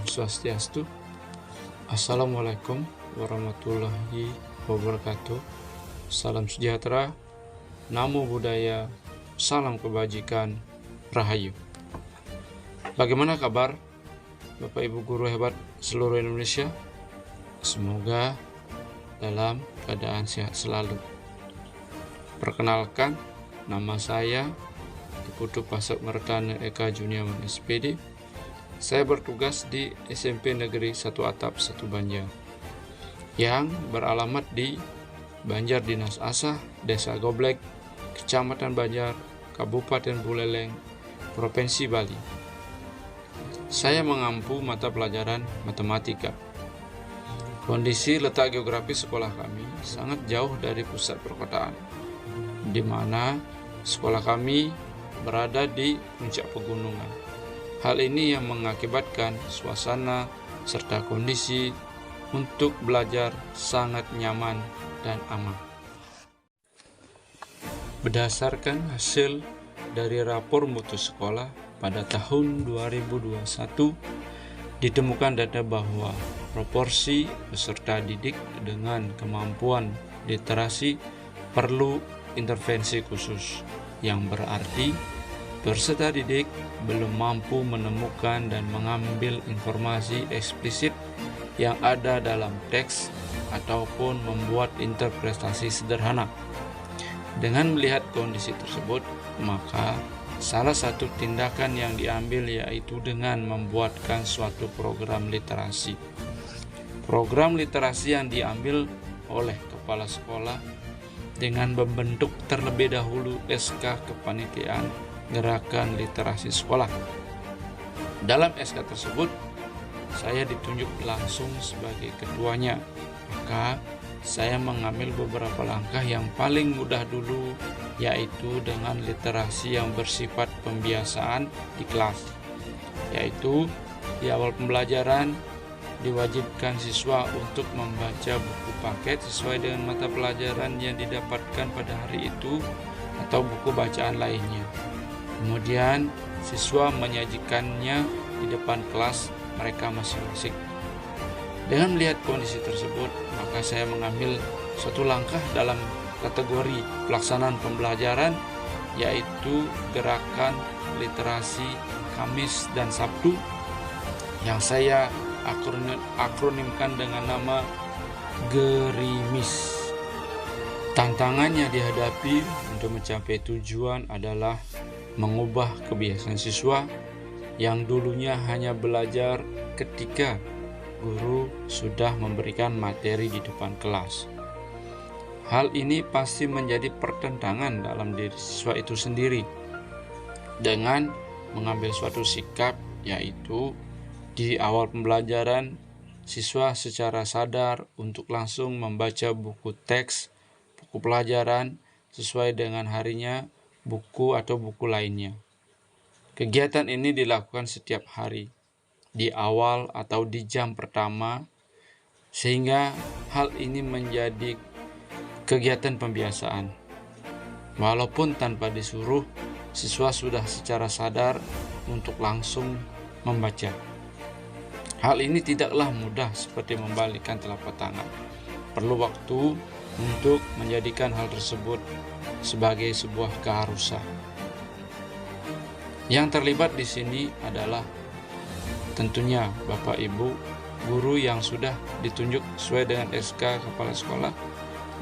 Swastiastu. Assalamualaikum warahmatullahi wabarakatuh. Salam sejahtera, namo buddhaya, salam kebajikan, rahayu. Bagaimana kabar Bapak Ibu guru hebat seluruh Indonesia? Semoga dalam keadaan sehat selalu. Perkenalkan, nama saya Diputu Pasek Mertana Eka Juniawan SPD. Saya bertugas di SMP Negeri 1 Atap 1 Banjar yang beralamat di Banjar Dinas Asah, Desa Goblek, Kecamatan Banjar, Kabupaten Buleleng, Provinsi Bali. Saya mengampu mata pelajaran matematika. Kondisi letak geografis sekolah kami sangat jauh dari pusat perkotaan, di mana sekolah kami berada di puncak pegunungan. Hal ini yang mengakibatkan suasana serta kondisi untuk belajar sangat nyaman dan aman. Berdasarkan hasil dari rapor mutu sekolah pada tahun 2021, ditemukan data bahwa proporsi peserta didik dengan kemampuan literasi perlu intervensi khusus, yang berarti peserta didik belum mampu menemukan dan mengambil informasi eksplisit yang ada dalam teks ataupun membuat interpretasi sederhana. Dengan melihat kondisi tersebut, maka salah satu tindakan yang diambil yaitu dengan membuatkan suatu program literasi. Program literasi yang diambil oleh kepala sekolah dengan membentuk terlebih dahulu SK Kepanitiaan Gerakan Literasi Sekolah. Dalam SK tersebut, saya ditunjuk langsung sebagai ketuanya. Maka saya mengambil beberapa langkah yang paling mudah dulu, yaitu dengan literasi yang bersifat pembiasaan di kelas, yaitu di awal pembelajaran diwajibkan siswa untuk membaca buku paket sesuai dengan mata pelajaran yang didapatkan pada hari itu atau buku bacaan lainnya. Kemudian siswa menyajikannya di depan kelas mereka masing-masing. Dengan melihat kondisi tersebut, maka saya mengambil suatu langkah dalam kategori pelaksanaan pembelajaran, yaitu gerakan literasi Kamis dan Sabtu yang saya akronimkan dengan nama Gerimis. Tantangannya dihadapi untuk mencapai tujuan adalah mengubah kebiasaan siswa yang dulunya hanya belajar ketika guru sudah memberikan materi di depan kelas. Hal ini pasti menjadi pertentangan dalam diri siswa itu sendiri dengan mengambil suatu sikap, yaitu di awal pembelajaran siswa secara sadar untuk langsung membaca buku teks, buku pelajaran sesuai dengan harinya, buku atau buku lainnya. Kegiatan ini dilakukan setiap hari di awal atau di jam pertama, sehingga hal ini menjadi kegiatan pembiasaan. Walaupun tanpa disuruh, siswa sudah secara sadar untuk langsung membaca. Hal ini tidaklah mudah seperti membalikkan telapak tangan. Perlu waktu untuk menjadikan hal tersebut sebagai sebuah keharusan. Yang terlibat di sini adalah tentunya Bapak Ibu guru yang sudah ditunjuk sesuai dengan SK kepala sekolah.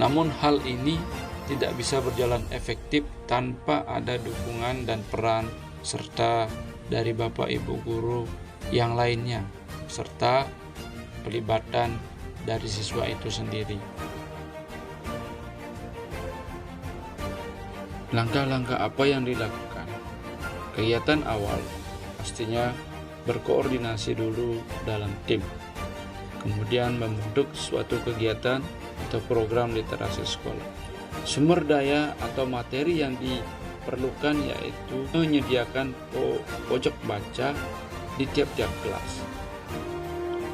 Namun hal ini tidak bisa berjalan efektif tanpa ada dukungan dan peran serta dari Bapak Ibu guru yang lainnya, serta pelibatan dari siswa itu sendiri. Langkah-langkah apa yang dilakukan? Kegiatan awal pastinya berkoordinasi dulu dalam tim, kemudian membentuk suatu kegiatan atau program literasi sekolah. Sumber daya atau materi yang diperlukan yaitu menyediakan pojok baca di tiap-tiap kelas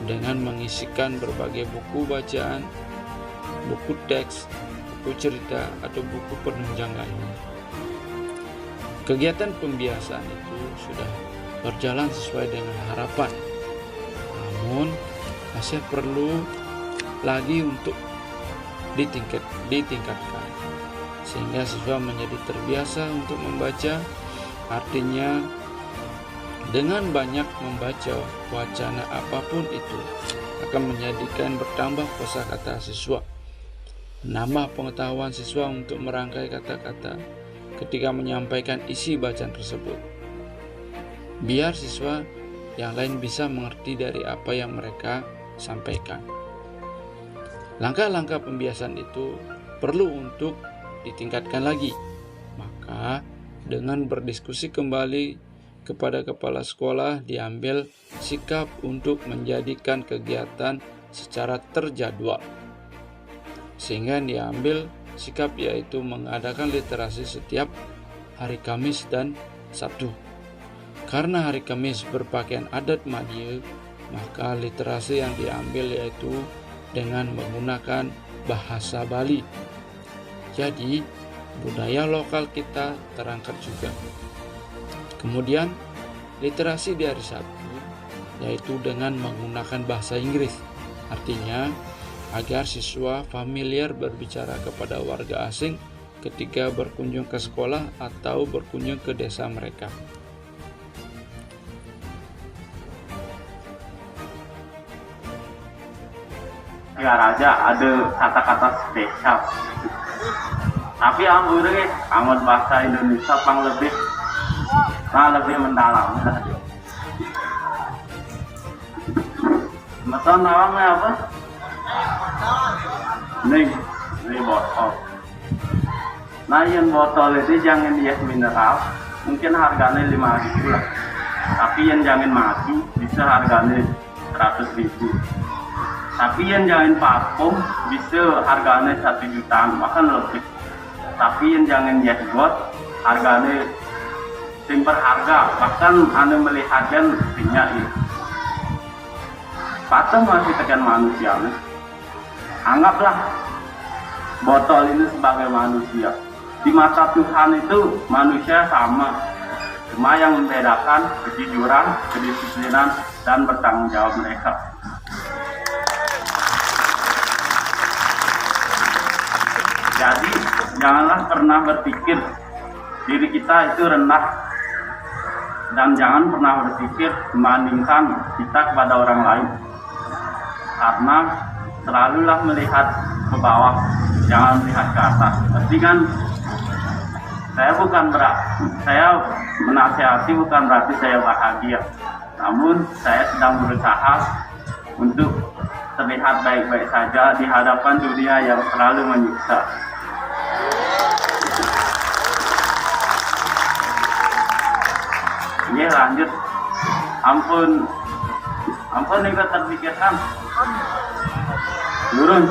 dengan mengisikan berbagai buku bacaan, buku teks, buku cerita, atau buku penunjang lainnya. Kegiatan pembiasaan itu sudah berjalan sesuai dengan harapan. masih perlu lagi untuk ditingkatkan, sehingga siswa menjadi terbiasa untuk membaca. Artinya dengan banyak membaca wacana apapun itu akan menjadikan bertambah kosakata siswa, menambah pengetahuan siswa untuk merangkai kata-kata ketika menyampaikan isi bacaan tersebut, biar siswa yang lain bisa mengerti dari apa yang mereka sampaikan. Langkah-langkah pembiasaan itu perlu untuk ditingkatkan lagi. Maka dengan berdiskusi kembali kepada kepala sekolah, diambil sikap untuk menjadikan kegiatan secara terjadwal. Sehingga diambil sikap yaitu mengadakan literasi setiap hari Kamis dan Sabtu. Karena hari Kamis berpakaian adat Madiun, maka literasi yang diambil yaitu dengan menggunakan bahasa Bali. Jadi, budaya lokal kita terangkat juga. Kemudian, literasi di hari Sabtu yaitu dengan menggunakan bahasa Inggris. Artinya, agar siswa familiar berbicara kepada warga asing ketika berkunjung ke sekolah atau berkunjung ke desa mereka. Ya Raja ada kata-kata spesial, tapi ambil amat bahasa Indonesia lebih mendalam. Masa namanya apa? Nih botol. Nah yang botol itu jangan diet mineral, mungkin harganya 5.000 lah. Tapi yang jangan mati bisa harganya 100.000. Tapi yang jangan parfum bisa harganya 1 jutaan bahkan lebih. Tapi yang jangan jenggot harganya timper harga, bahkan anda melihatkan punya ini. Patah masih tekan manusia. Anggaplah botol ini sebagai manusia. Di mata Tuhan itu manusia sama, cuma yang membedakan kejujuran, kedisiplinan, dan bertanggung jawab mereka. Jadi janganlah pernah berpikir diri kita itu rendah, dan jangan pernah berpikir membandingkan kita kepada orang lain, karena selalulah melihat ke bawah, jangan melihat ke atas. Pasti kan saya menasihati bukan berarti saya bahagia, namun saya sedang berusaha untuk terlihat baik-baik saja di hadapan dunia yang selalu menyiksa. Ini lanjut. Ampun ikut terpikirkan. Turun.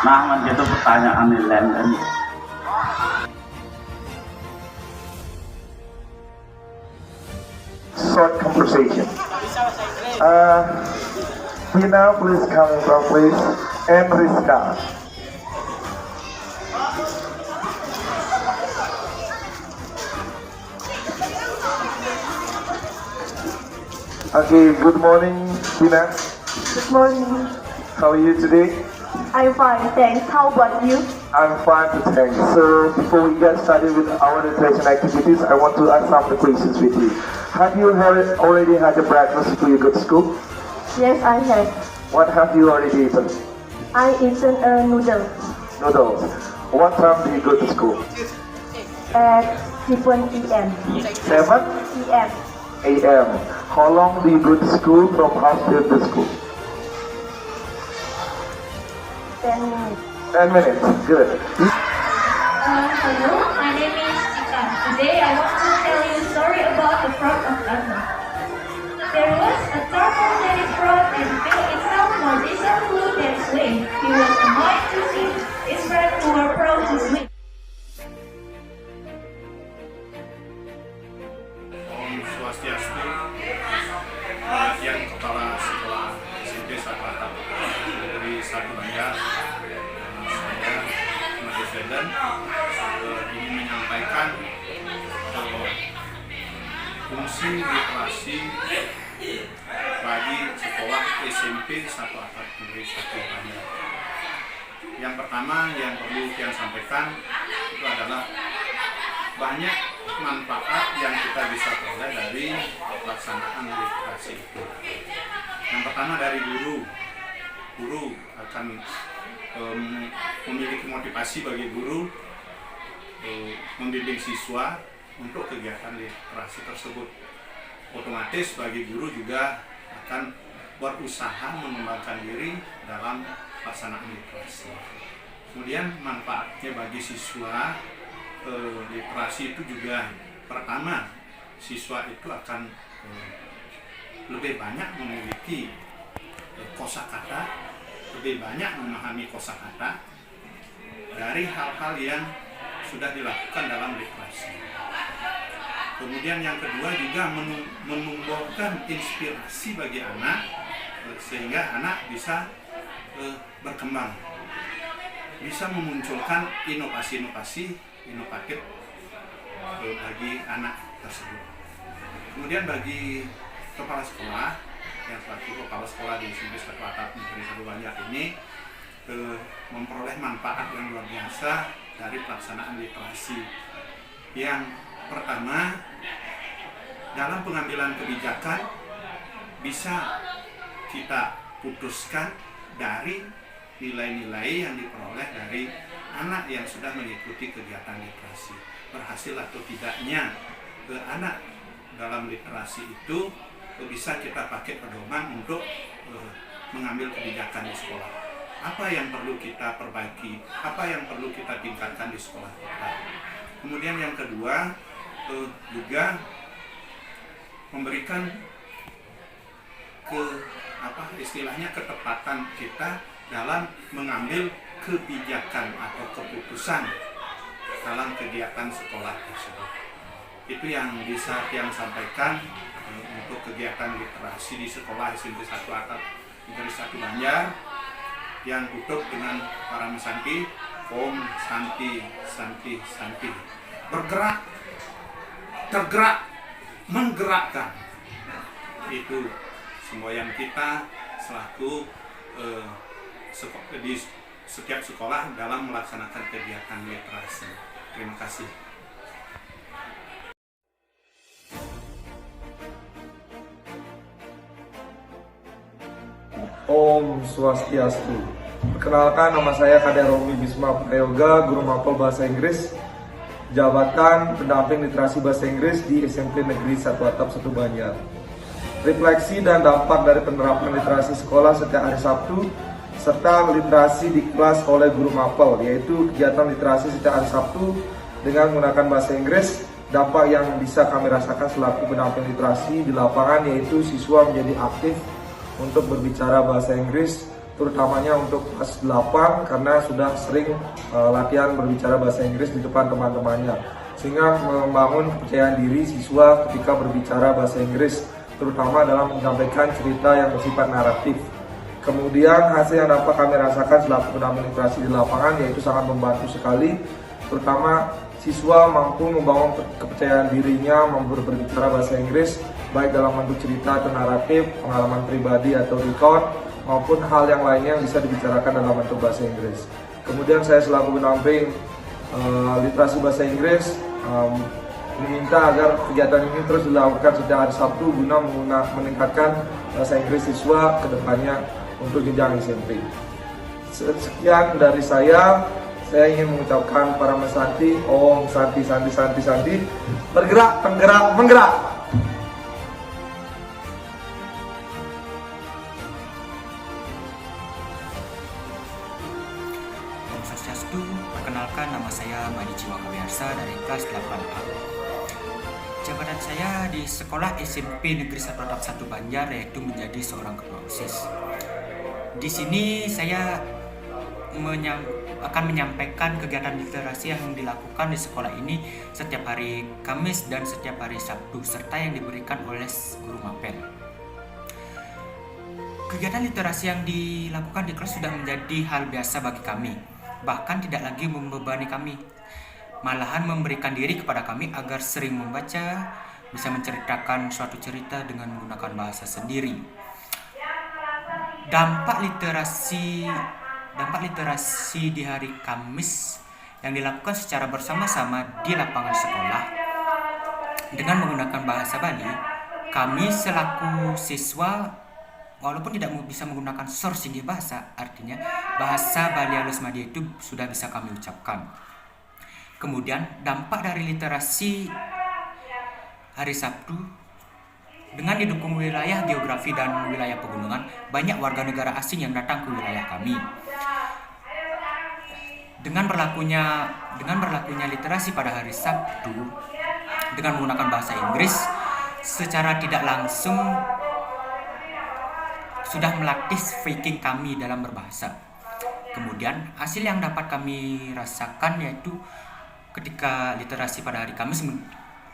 Nah, menjadi pertanyaan di London. Short conversation. Tina, please come in front, please. And Rizka. Okay, good morning, Tina. Good morning. How are you today? I'm fine, thanks. How about you? I'm fine, thanks. So, before we get started with our literature activities, I want to ask some questions with you. Have you already had a breakfast before you go to school? Yes, I have. What have you already eaten? I eaten noodles Noodles. What time do you go to school? at 7 p.m. 7 p.m. a.m. How long do you go to school from house to the school? 10 minutes. 10 minutes. Good. Hello, my name is Chika. Today I want to tell you a story about the frog of London. There was a turtle-headed frog and felt itself more deservedly that way. He was annoyed to see his friends who were proud to swim. Om Swastiastu, yang kepala sekolah SMP Saklata dari Satu Bangga. Saya Mas Fedan ingin menyampaikan fungsi literasi bagi sekolah SMP 1 Atap Negeri 1 Banjar. Yang pertama yang perlu saya sampaikan itu adalah banyak manfaat yang kita bisa peroleh dari pelaksanaan literasi itu. Yang pertama dari guru akan memiliki motivasi bagi guru membimbing siswa untuk kegiatan literasi tersebut. Otomatis bagi guru juga akan berusaha mengembangkan diri dalam pelaksanaan literasi. Kemudian manfaatnya bagi siswa literasi itu juga pertama, siswa itu akan lebih banyak memiliki kosakata, lebih banyak memahami kosakata dari hal-hal yang sudah dilakukan dalam literasi. Kemudian yang kedua juga menumbuhkan inspirasi bagi anak sehingga anak bisa berkembang, bisa memunculkan inovasi-inovasi inovatif bagi anak tersebut. Kemudian bagi kepala sekolah yang selaku kepala sekolah di SMP 1 Atap Negeri 1 Banjar ini memperoleh manfaat yang luar biasa dari pelaksanaan literasi. Yang pertama, dalam pengambilan kebijakan bisa kita putuskan dari nilai-nilai yang diperoleh dari anak yang sudah mengikuti kegiatan literasi. Berhasil atau tidaknya anak dalam literasi itu bisa kita pakai pedoman untuk mengambil kebijakan di sekolah. Apa yang perlu kita perbaiki, apa yang perlu kita tingkatkan di sekolah kita. Kemudian yang kedua juga memberikan istilahnya ketepatan kita dalam mengambil kebijakan atau keputusan dalam kegiatan sekolah tersebut. Itu yang bisa yang sampaikan untuk kegiatan literasi di sekolah SMP 1 Atap Negeri 1 Banjar yang tutup dengan para mesanti Om Santi Santi Santi. Bergerak, tergerak, menggerakkan. Itu semboyan kita selaku di setiap sekolah dalam melaksanakan kegiatan literasi. Terima kasih. Om Swastiastu. Perkenalkan, nama saya Kade Romi Bisma Prayoga, Guru Mapel Bahasa Inggris, Jabatan Pendamping Literasi Bahasa Inggris di SMP Negeri 1 Atap 1 Banjar. Refleksi dan dampak dari penerapan literasi sekolah setiap hari Sabtu serta literasi di kelas oleh Guru Mapel, yaitu kegiatan literasi setiap hari Sabtu dengan menggunakan bahasa Inggris. Dampak yang bisa kami rasakan selaku pendamping literasi di lapangan yaitu siswa menjadi aktif untuk berbicara bahasa Inggris, terutamanya untuk kelas 8 karena sudah sering latihan berbicara bahasa Inggris di depan teman-temannya, sehingga membangun kepercayaan diri siswa ketika berbicara bahasa Inggris, terutama dalam menyampaikan cerita yang bersifat naratif. Kemudian hasil yang dapat kami rasakan selaku pendamping literasi di lapangan yaitu sangat membantu sekali, terutama siswa mampu membangun kepercayaan dirinya berbicara bahasa Inggris, baik dalam bentuk cerita atau naratif, pengalaman pribadi atau record, maupun hal yang lainnya yang bisa dibicarakan dalam bentuk bahasa Inggris. Kemudian saya selaku pendamping literasi bahasa Inggris meminta agar kegiatan ini terus dilakukan setiap hari Sabtu guna meningkatkan bahasa Inggris siswa ke depannya untuk jenjang SMP. Sekian dari saya ingin mengucapkan para mesanti, Om Santi Santi Santi Santi, bergerak, penggerak, menggerak. Om Swastiastu, perkenalkan nama saya Madi Jiwa Kawiarsa dari kelas 8A. Jabatan saya di sekolah SMP Negeri 1 Atap 1 Banjar yaitu menjadi seorang ketua OSIS. Di sini saya akan menyampaikan kegiatan literasi yang dilakukan di sekolah ini setiap hari Kamis dan setiap hari Sabtu serta yang diberikan oleh Guru Mapel. Kegiatan literasi yang dilakukan di kelas sudah menjadi hal biasa bagi kami, bahkan tidak lagi membebani kami, malahan memberikan diri kepada kami agar sering membaca, bisa menceritakan suatu cerita dengan menggunakan bahasa sendiri. dampak literasi di hari Kamis yang dilakukan secara bersama-sama di lapangan sekolah dengan menggunakan bahasa Bali. Kami selaku siswa walaupun tidak bisa menggunakan source singgi bahasa, artinya bahasa Bali halus Madya itu sudah bisa kami ucapkan. Kemudian dampak dari literasi hari Sabtu, dengan didukung wilayah geografi dan wilayah pegunungan, banyak warga negara asing yang datang ke wilayah kami. Dengan berlakunya literasi pada hari Sabtu dengan menggunakan bahasa Inggris, secara tidak langsung sudah melatih speaking kami dalam berbahasa. Kemudian hasil yang dapat kami rasakan yaitu ketika literasi pada hari Kamis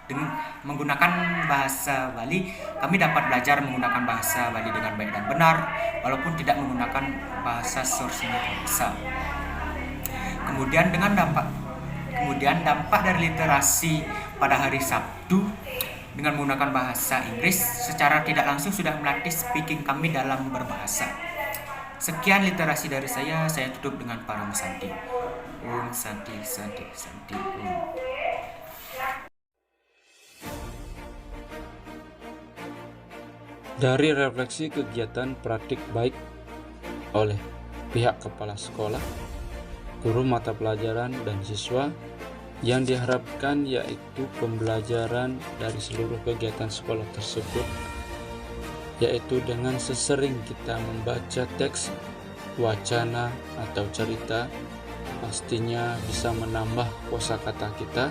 dengan menggunakan bahasa Bali, kami dapat belajar menggunakan bahasa Bali dengan baik dan benar walaupun tidak menggunakan bahasa source bahasa. Kemudian dampak dari literasi pada hari Sabtu dengan menggunakan bahasa Inggris secara tidak langsung sudah melatih speaking kami dalam berbahasa. Sekian literasi dari saya tutup dengan Param Santi. Om Santi Santi Santi Om. Dari refleksi kegiatan praktik baik oleh pihak kepala sekolah, guru mata pelajaran, dan siswa, yang diharapkan yaitu pembelajaran dari seluruh kegiatan sekolah tersebut, yaitu dengan sesering kita membaca teks, wacana, atau cerita, pastinya bisa menambah kosakata kita,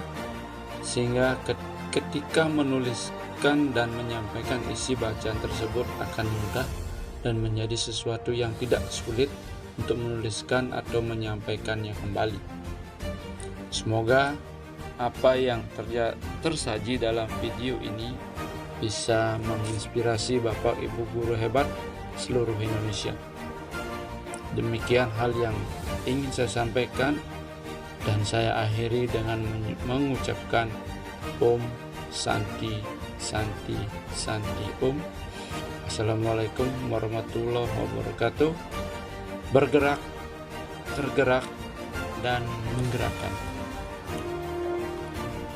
sehingga ketika menuliskan dan menyampaikan isi bacaan tersebut akan mudah dan menjadi sesuatu yang tidak sulit untuk menuliskan atau menyampaikannya kembali. Semoga apa yang tersaji dalam video ini bisa menginspirasi Bapak Ibu guru hebat seluruh Indonesia. Demikian hal yang ingin saya sampaikan, dan saya akhiri dengan mengucapkan Om Santi Santi Santi Om. Assalamualaikum warahmatullahi wabarakatuh. Bergerak, tergerak, dan menggerakkan.